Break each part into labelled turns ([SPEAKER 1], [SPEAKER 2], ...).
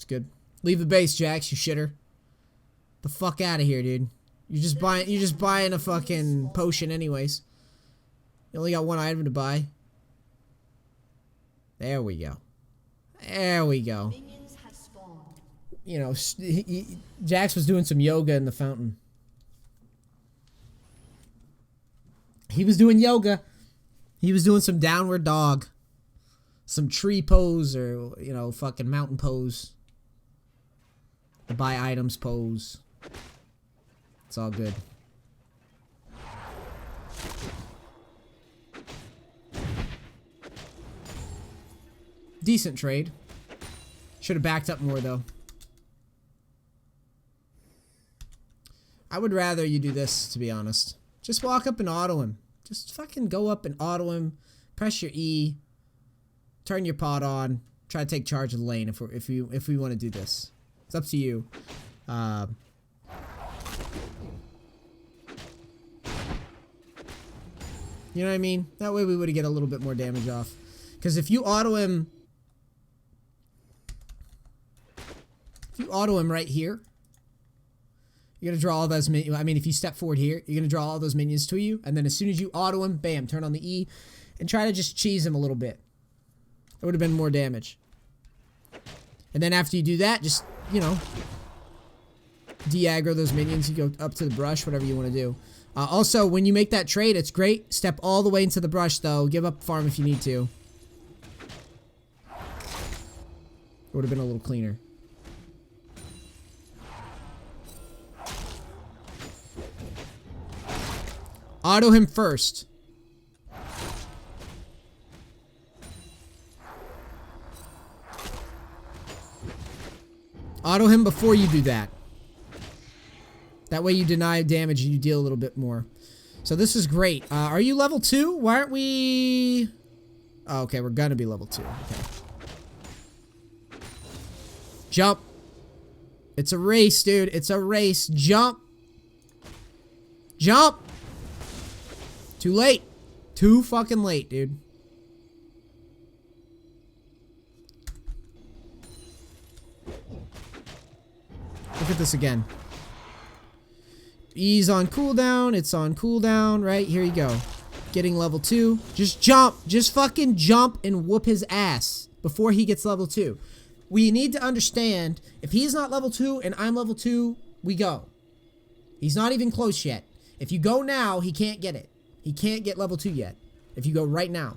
[SPEAKER 1] good. Leave the base, Jax, you shitter. The fuck out of here, dude. You're just buying a fucking potion anyways. You only got one item to buy. There we go. There we go. You know, Jax was doing some yoga in the fountain. He was doing yoga. He was doing some downward dog. Some tree pose or, you know, fucking mountain pose. The buy items pose. It's all good. Decent trade. Should have backed up more, though. I would rather you do this, to be honest. Just walk up and auto him. Just fucking go up and auto him. Press your E. Turn your pod on. Try to take charge of the lane if we want to do this. It's up to you. You know what I mean? That way we would get a little bit more damage off. Because if you auto him... If you auto him right here... You're going to draw all those minions. I mean, if you step forward here, you're going to draw all those minions to you. And then as soon as you auto him, bam, turn on the E. And try to just cheese him a little bit. It would have been more damage. And then after you do that, just, you know... de-aggro those minions. You go up to the brush, whatever you want to do. Also, when you make that trade, it's great. Step all the way into the brush, though. Give up farm if you need to. It would have been a little cleaner. Auto him first. Auto him before you do that. That way you deny damage and you deal a little bit more. So this is great. Are you level 2? Why aren't we... Oh, okay, we're gonna be level 2. Okay. Jump. It's a race, dude. It's a race. Jump. Jump. Too late. Too fucking late, dude. Look at this again. E's on cooldown. It's on cooldown. Right, here you go. Getting level 2. Just jump. Just fucking jump and whoop his ass before he gets level 2. We need to understand, if he's not level 2 and I'm level 2, we go. He's not even close yet. If you go now, he can't get it. He can't get level 2 yet. If you go right now.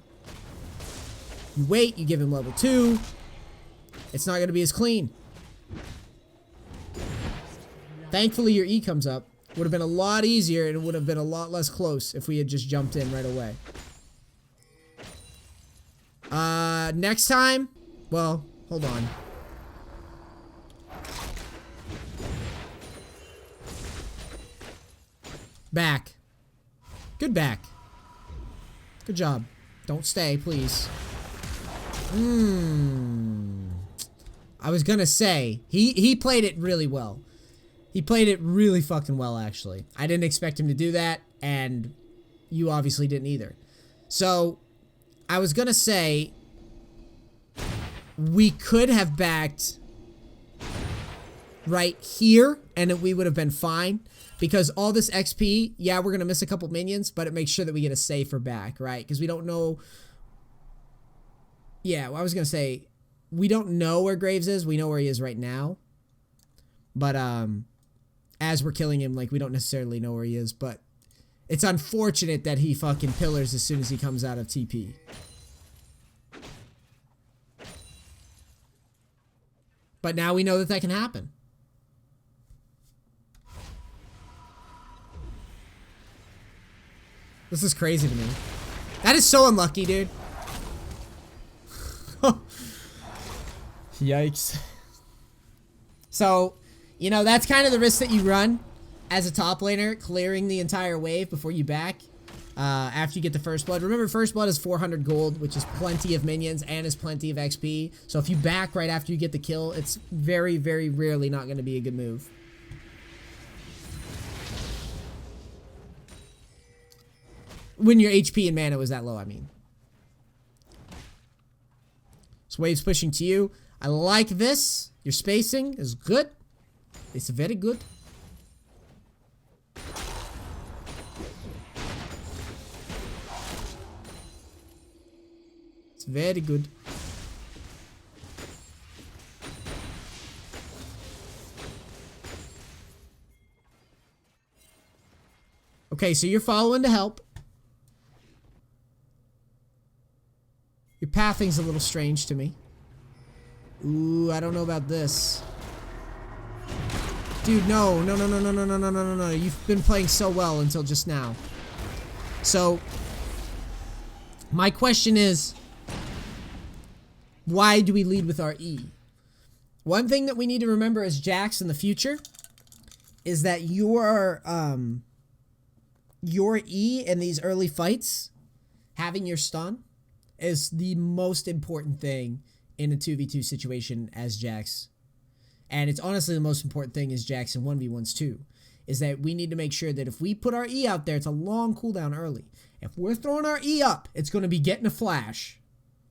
[SPEAKER 1] You wait, you give him level 2. It's not going to be as clean. Thankfully, your E comes up. Would have been a lot easier and it would have been a lot less close if we had just jumped in right away. Next time? Well, hold on. Back. Good back. Good job. Don't stay, please. I was gonna say, he played it really well. He played it really fucking well, actually. I didn't expect him to do that, and you obviously didn't either. So, I was gonna say, we could have backed right here, and we would have been fine. Because all this XP, yeah, we're gonna miss a couple minions, but it makes sure that we get a safer back, right? Because we don't know... Yeah, I was gonna say, we don't know where Graves is. We know where he is right now. But, as we're killing him, like, we don't necessarily know where he is, but it's unfortunate that he fucking pillars as soon as he comes out of TP. But now we know that that can happen. This is crazy to me. That is so unlucky, dude. Yikes. So, you know, that's kind of the risk that you run as a top laner, clearing the entire wave before you back. After you get the first blood. Remember, first blood is 400 gold, which is plenty of minions and is plenty of XP. So if you back right after you get the kill, it's very, very rarely not going to be a good move. When your HP and mana was that low, I mean. So wave's pushing to you. I like this. Your spacing is good. It's very good. It's very good. Okay, so you're following to help. Your pathing's a little strange to me. Ooh, I don't know about this. Dude, no. No. You've been playing so well until just now. So, my question is, why do we lead with our E? One thing that we need to remember as Jax in the future is that your E in these early fights, having your stun, is the most important thing in a 2v2 situation as Jax. And it's honestly the most important thing as Jax in 1v1s too. Is that we need to make sure that if we put our E out there, it's a long cooldown early. If we're throwing our E up, it's going to be getting a flash.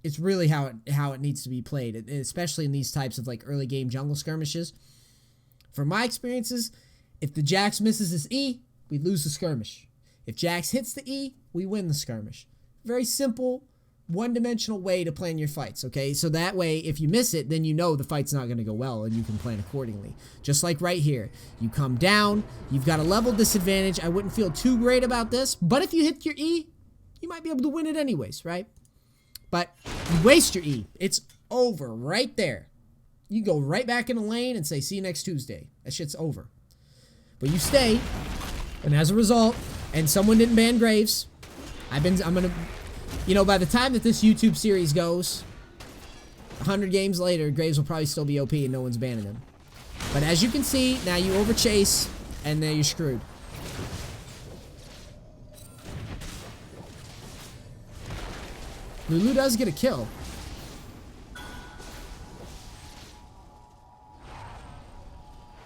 [SPEAKER 1] It's really how it needs to be played, especially in these types of like early game jungle skirmishes. From my experiences, if the Jax misses his E, we lose the skirmish. If Jax hits the E, we win the skirmish. Very simple, one-dimensional way to plan your fights, okay? So that way, if you miss it, then you know the fight's not going to go well, and you can plan accordingly. Just like right here. You come down, you've got a level disadvantage. I wouldn't feel too great about this, but if you hit your E, you might be able to win it anyways, right? But you waste your E. It's over right there. You go right back in the lane and say, see you next Tuesday. That shit's over. But you stay, and as a result, and someone didn't ban Graves, I'm gonna, you know, by the time that this YouTube series goes, 100 games later, Graves will probably still be OP and no one's banning him. But as you can see, now you overchase, and then you're screwed. Lulu does get a kill.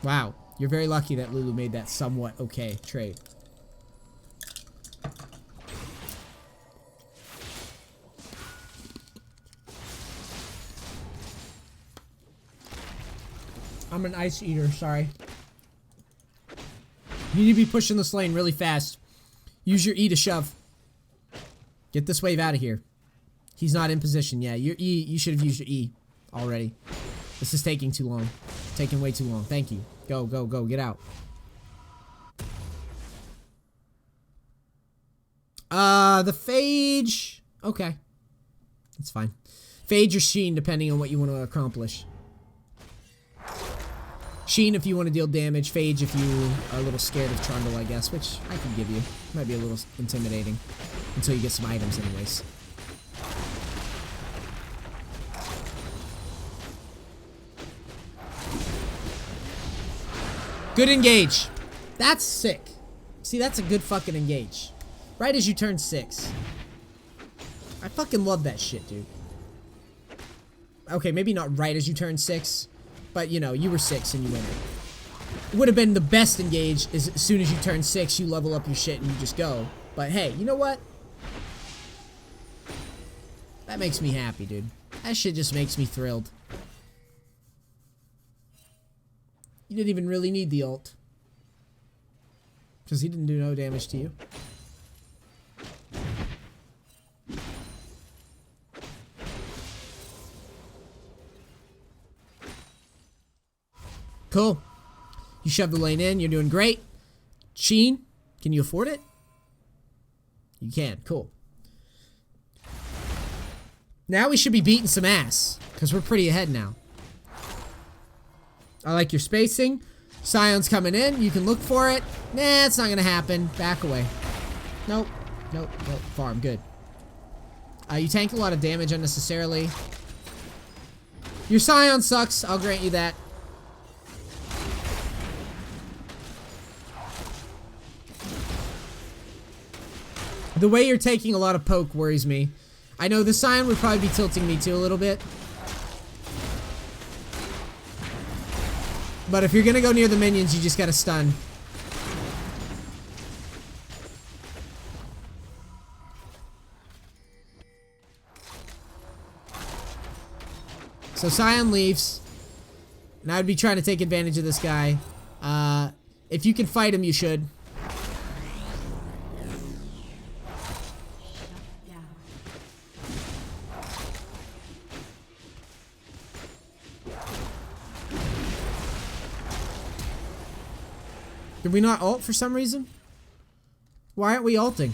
[SPEAKER 1] Wow, you're very lucky that Lulu made that somewhat okay trade. I'm an ice eater, sorry. You need to be pushing this lane really fast. Use your E to shove. Get this wave out of here. He's not in position. Yeah, your E, you should have used your E already. This is taking too long. Taking way too long. Thank you. Go, go, go. Get out. The Phage. Okay. That's fine. Phage or Sheen, depending on what you want to accomplish. Sheen if you want to deal damage. Phage if you are a little scared of Trundle, I guess, which I can give you. Might be a little intimidating. Until you get some items anyways. Good engage. That's sick. See, that's a good fucking engage. Right as you turn 6. I fucking love that shit, dude. Okay, maybe not right as you turn 6. But, you know, you were 6 and you win it. It would have been the best engage as soon as you turn 6, you level up your shit and you just go. But hey, you know what? That makes me happy, dude. That shit just makes me thrilled. You didn't even really need the ult. Because he didn't do no damage to you. Cool. You shove the lane in. You're doing great. Sheen, can you afford it? You can. Cool. Now we should be beating some ass. Because we're pretty ahead now. I like your spacing. Sion's coming in. You can look for it. Nah, it's not going to happen. Back away. Nope. Nope. Nope. Farm. Good. You tank a lot of damage unnecessarily. Your Sion sucks. I'll grant you that. The way you're taking a lot of poke worries me. I know the Sion would probably be tilting me too a little bit. But if you're gonna go near the minions, you just gotta stun. So Sion leaves. And I would be trying to take advantage of this guy. If you can fight him, you should. Did we not ult for some reason? Why aren't we ulting?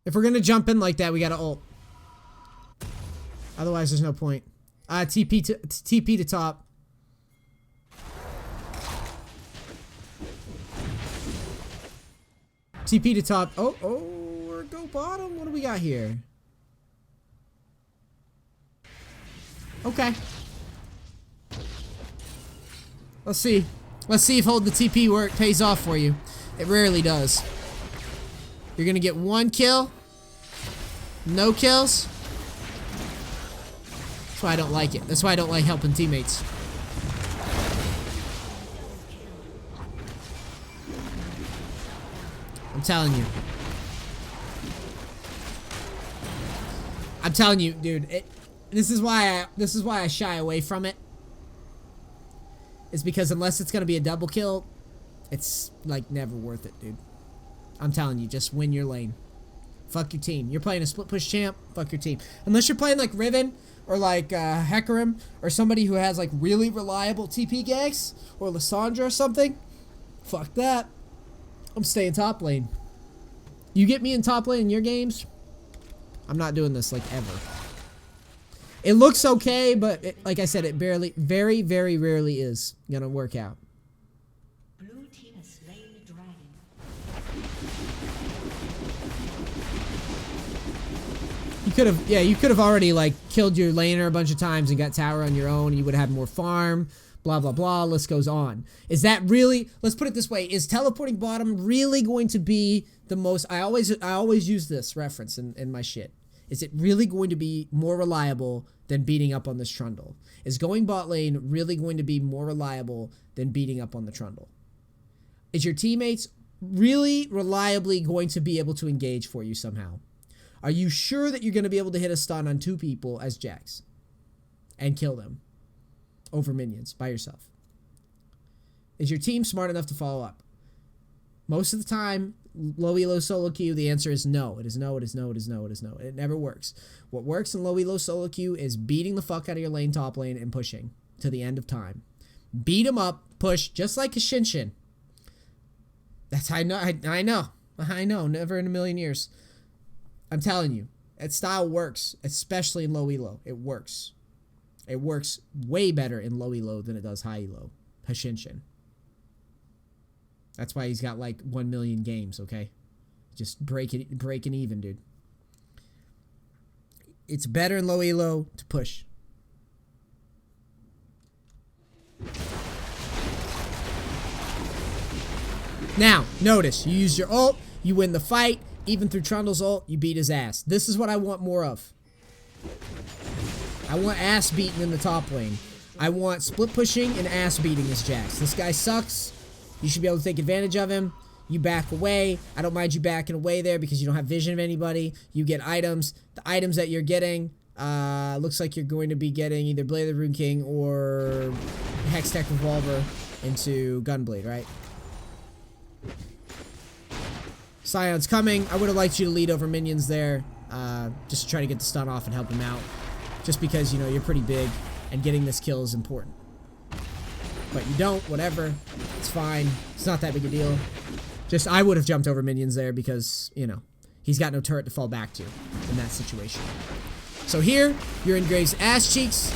[SPEAKER 1] If we're gonna jump in like that, we gotta ult. Otherwise, there's no point. TP to top. TP to top. Oh, or go bottom. What do we got here? Okay. Let's see. Let's see if holding the TP work pays off for you. It rarely does. You're gonna get 1 kill. No kills. That's why I don't like it. That's why I don't like helping teammates. I'm telling you. I'm telling you, dude. This is why I shy away from it. It's because unless it's gonna be a double kill, it's like never worth it, dude. I'm telling you, just win your lane. Fuck your team. You're playing a split push champ, fuck your team. Unless you're playing like Riven or like Hecarim or somebody who has like really reliable TP ganks or Lissandra or something, fuck that. I'm staying top lane. You get me in top lane in your games, I'm not doing this like ever. It looks okay, but like I said, it barely, very, very rarely is gonna work out.
[SPEAKER 2] Blue team has slain the dragon.
[SPEAKER 1] You could have already like killed your laner a bunch of times and got tower on your own. You would have had more farm. Blah blah blah. List goes on. Is that really? Let's put it this way: is teleporting bottom really going to be the most? I always use this reference in my shit. Is it really going to be more reliable than beating up on this Trundle? Is going bot lane really going to be more reliable than beating up on the Trundle? Is your teammates really reliably going to be able to engage for you somehow? Are you sure that you're going to be able to hit a stun on 2 people as Jax and kill them over minions by yourself? Is your team smart enough to follow up? Most of the time, low elo solo queue, the answer is no. It is no, it is no, it is no, it is no. It never works. What works in low elo solo queue is beating the fuck out of your lane top lane and pushing to the end of time. Beat them up, push, just like a Shinshin. That's how I know. I know. Never in a million years. I'm telling you, that style works, especially in low elo. It works. It works way better in low elo than it does high elo. Hashinshin. That's why he's got like 1 million games, okay? Just breaking even, dude. It's better in low elo to push. Now, notice, you use your ult, you win the fight, even through Trundle's ult, you beat his ass. This is what I want more of. I want ass beating in the top lane. I want split pushing and ass beating as Jax. This guy sucks. You should be able to take advantage of him. You back away. I don't mind you backing away there because you don't have vision of anybody. You get items. The items that you're getting, looks like you're going to be getting either Blade of the Rune King or Hextech Revolver into Gunblade, right? Sion's coming. I would have liked you to lead over minions there, just to try to get the stun off and help him out. Just because, you know, you're pretty big and getting this kill is important. But you don't, whatever. It's fine. It's not that big a deal. Just, I would have jumped over minions there because, you know, he's got no turret to fall back to in that situation. So here, you're in Graves' ass cheeks.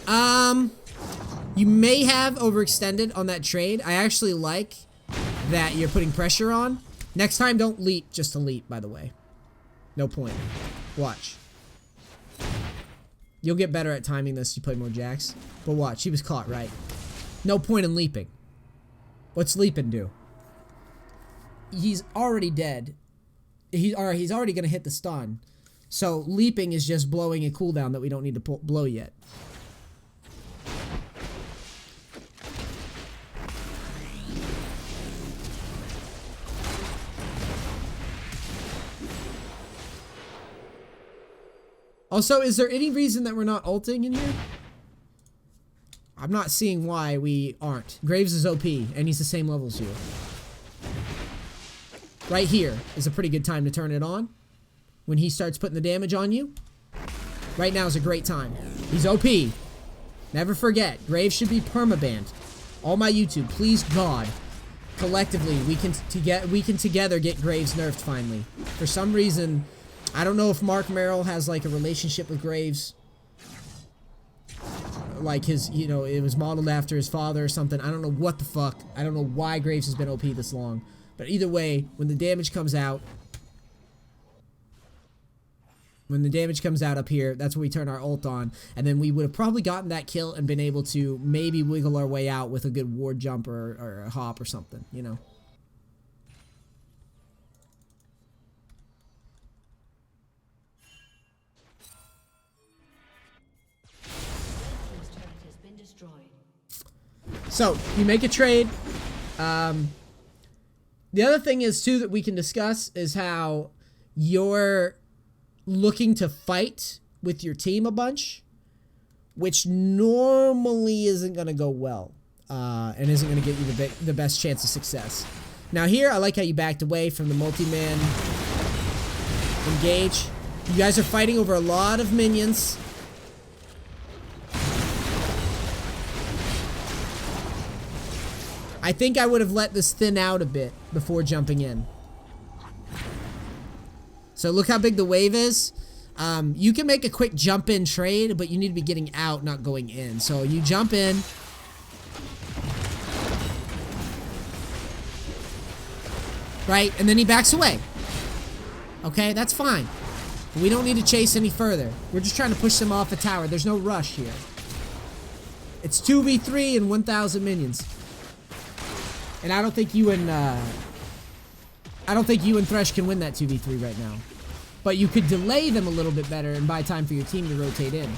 [SPEAKER 1] You may have overextended on that trade. I actually like that you're putting pressure on. Next time, don't leap just to leap, by the way. No point. Watch. You'll get better at timing this. You play more Jax. But watch. He was caught, right? No point in leaping. What's leaping do? He's already dead. He's already going to hit the stun. So leaping is just blowing a cooldown that we don't need to blow yet. Also, is there any reason that we're not ulting in here? I'm not seeing why we aren't. Graves is OP, and he's the same level as you. Right here is a pretty good time to turn it on. When he starts putting the damage on you. Right now is a great time. He's OP. Never forget, Graves should be permabanned. All my YouTube, please God. Collectively, we can together get Graves nerfed finally. For some reason, I don't know if Mark Merrill has like a relationship with Graves. Like his, you know, it was modeled after his father or something. I don't know what the fuck. I don't know why Graves has been OP this long. But either way, when the damage comes out, up here, that's when we turn our ult on. And then we would have probably gotten that kill and been able to maybe wiggle our way out with a good ward jump or a hop or something, you know. So, you make a trade. The other thing is, too, that we can discuss is how you're looking to fight with your team a bunch, which normally isn't going to go well, and isn't going to get you the best chance of success. Now here, I like how you backed away from the multi-man engage. You guys are fighting over a lot of minions. I think I would have let this thin out a bit before jumping in. So look how big the wave is. You can make a quick jump in trade, but you need to be getting out, not going in. So you jump in. Right? And then he backs away. Okay, that's fine. We don't need to chase any further. We're just trying to push them off the tower. There's no rush here. It's 2v3 and 1,000 minions. And I don't think you and Thresh can win that 2v3 right now. But you could delay them a little bit better and buy time for your team to rotate in.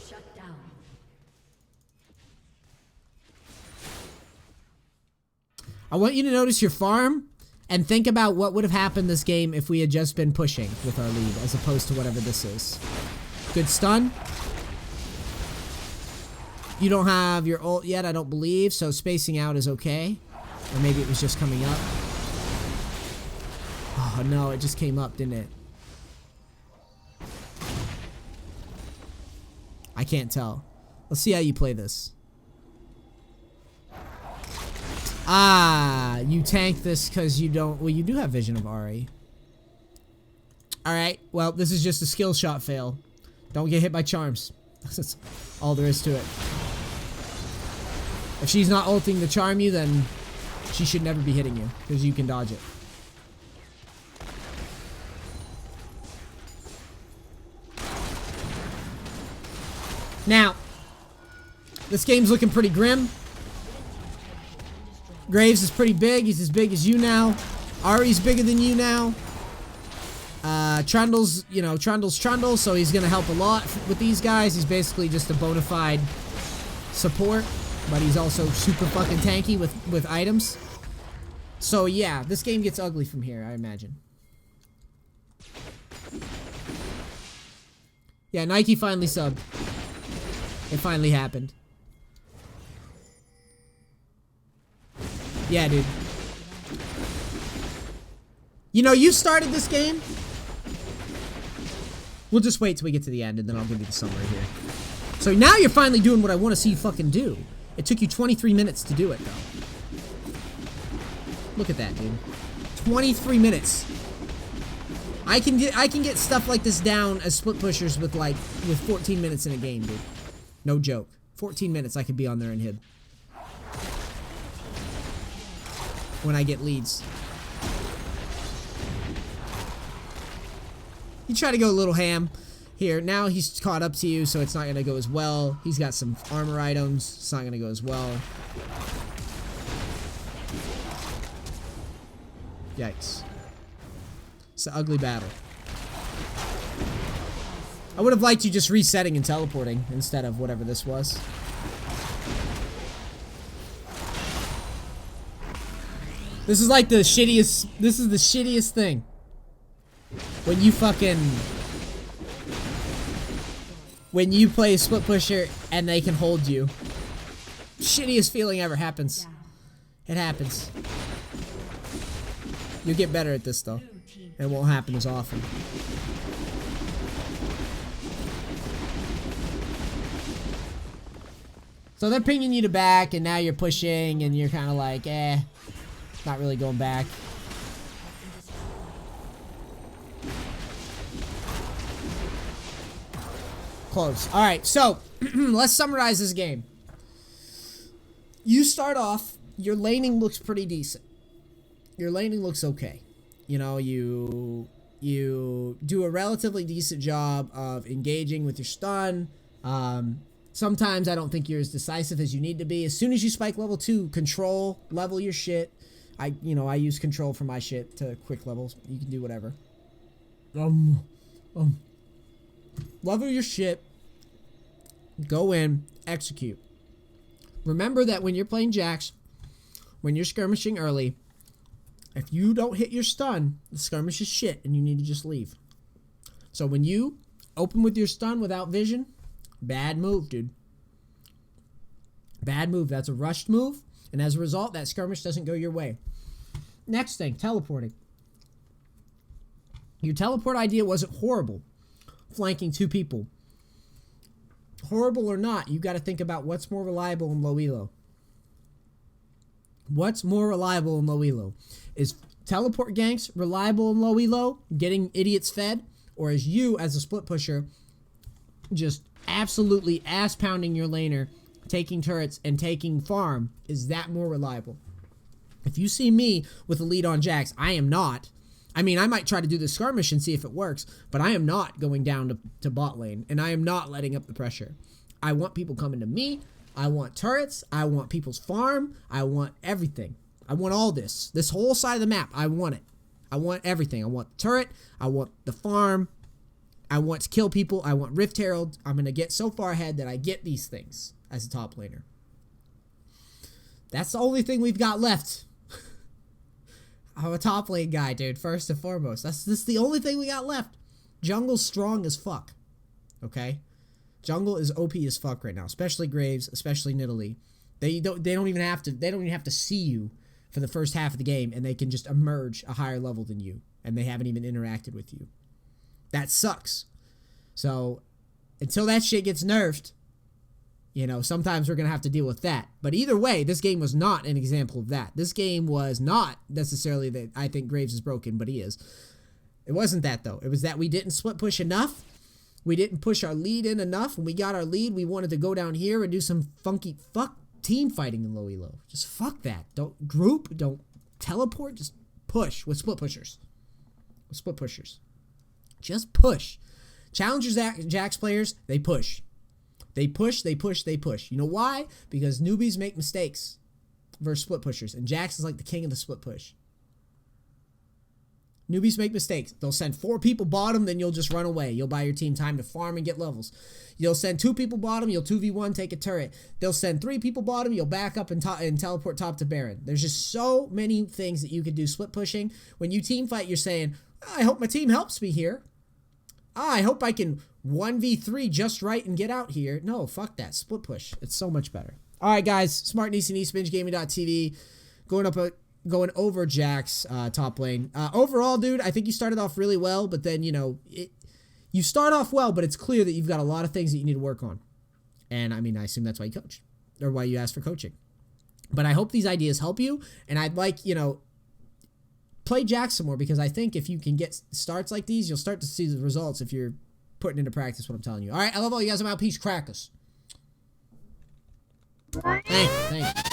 [SPEAKER 2] Shut down.
[SPEAKER 1] I want you to notice your farm and think about what would have happened this game if we had just been pushing with our lead as opposed to whatever this is. Good stun. You don't have your ult yet, I don't believe, so spacing out is okay. Or maybe it was just coming up. Oh no, it just came up, didn't it? I can't tell. Let's see how you play this. Ah, you tank this because you don't... Well, you do have Vision of Ahri. Alright, well, this is just a skill shot fail. Don't get hit by charms. That's all there is to it. If she's not ulting to charm you, then she should never be hitting you, because you can dodge it. Now, this game's looking pretty grim. Graves is pretty big. He's as big as you now. Ahri's bigger than you now. Trundle's, you know, Trundle's Trundle, so he's going to help a lot with these guys. He's basically just a bona fide support, but he's also super fucking tanky with items. So yeah, this game gets ugly from here, I imagine. Yeah, Nike finally subbed. It finally happened. Yeah, dude. You know, you started this game. We'll just wait till we get to the end, and then I'll give you the summary here. So now you're finally doing what I want to see you fucking do. It took you 23 minutes to do it, though. Look at that, dude. 23 minutes. I can get stuff like this down as split pushers with 14 minutes in a game, dude. No joke. 14 minutes I could be on there and hit. When I get leads. You try to go a little ham. Here, now he's caught up to you, so it's not going to go as well. He's got some armor items. It's not going to go as well. Yikes. It's an ugly battle. I would have liked you just resetting and teleporting instead of whatever this was. This is like the shittiest... This is the shittiest thing. when you fucking... When you play split pusher and they can hold you. Shittiest feeling ever happens. It happens. You'll get better at this though. It won't happen as often. So they're pinging you to back, and now you're pushing, and you're kind of like, not really going back. Close. All right, so let's summarize this game. You start off, your laning looks pretty decent. Your laning looks okay. You know, you do a relatively decent job of engaging with your stun. Sometimes I don't think you're as decisive as you need to be. As soon as you spike level 2, control, level your shit. I use control for my shit to quick levels. You can do whatever. Level your shit. Go in, execute. Remember that when you're playing Jax, when you're skirmishing early, if you don't hit your stun, the skirmish is shit and you need to just leave. So when you open with your stun without vision, bad move, dude. Bad move. That's a rushed move. And as a result, that skirmish doesn't go your way. Next thing, teleporting. Your teleport idea wasn't horrible. Flanking 2 people. Horrible or not, you got to think about what's more reliable in low elo. What's more reliable in low elo? Is teleport ganks reliable in low elo, getting idiots fed? Or is you, as a split pusher, just absolutely ass-pounding your laner, taking turrets and taking farm? Is that more reliable? If you see me with a lead on Jax, I am not. I mean, I might try to do the skirmish and see if it works, but I am not going down to bot lane, and I am not letting up the pressure. I want people coming to me. I want turrets. I want people's farm. I want everything. I want all this. This whole side of the map, I want it. I want everything. I want the turret. I want the farm. I want to kill people. I want Rift Herald. I'm going to get so far ahead that I get these things as a top laner. That's the only thing we've got left. I'm a top lane guy, dude, first and foremost. This is the only thing we got left. Jungle's strong as fuck. Okay? Jungle is OP as fuck right now, especially Graves, especially Nidalee. They don't even have to see you for the first half of the game, and they can just emerge a higher level than you, and they haven't even interacted with you. That sucks. So until that shit gets nerfed, you know, sometimes we're going to have to deal with that. But either way, this game was not an example of that. This game was not necessarily that I think Graves is broken, but he is. It wasn't that, though. It was that we didn't split push enough. We didn't push our lead in enough. When we got our lead, we wanted to go down here and do some funky team fighting in low elo. Just fuck that. Don't group. Don't teleport. Just push with split pushers. With split pushers. Just push. Challengers, Jax players, they push. They push, they push, they push. You know why? Because newbies make mistakes versus split pushers. And Jax is like the king of the split push. Newbies make mistakes. They'll send 4 people bottom, then you'll just run away. You'll buy your team time to farm and get levels. You'll send 2 people bottom, you'll 2v1, take a turret. They'll send 3 people bottom, you'll back up and teleport top to Baron. There's just so many things that you could do split pushing. When you team fight, you're saying, I hope my team helps me here. I hope I can 1v3 just right and get out here. No, fuck that. Split push. It's so much better. All right, guys. Smart Nice and BingeGaming.tv. Going over Jax top lane. Overall, dude, I think you started off really well, but then, you know, you start off well, but it's clear that you've got a lot of things that you need to work on. And, I mean, I assume that's why you coached, or why you asked for coaching. But I hope these ideas help you, and I'd like, you know, play Jax some more, because I think if you can get starts like these, you'll start to see the results if you're putting into practice what I'm telling you. All right, I love all you guys. I'm out. Peace, crackers. Thank you.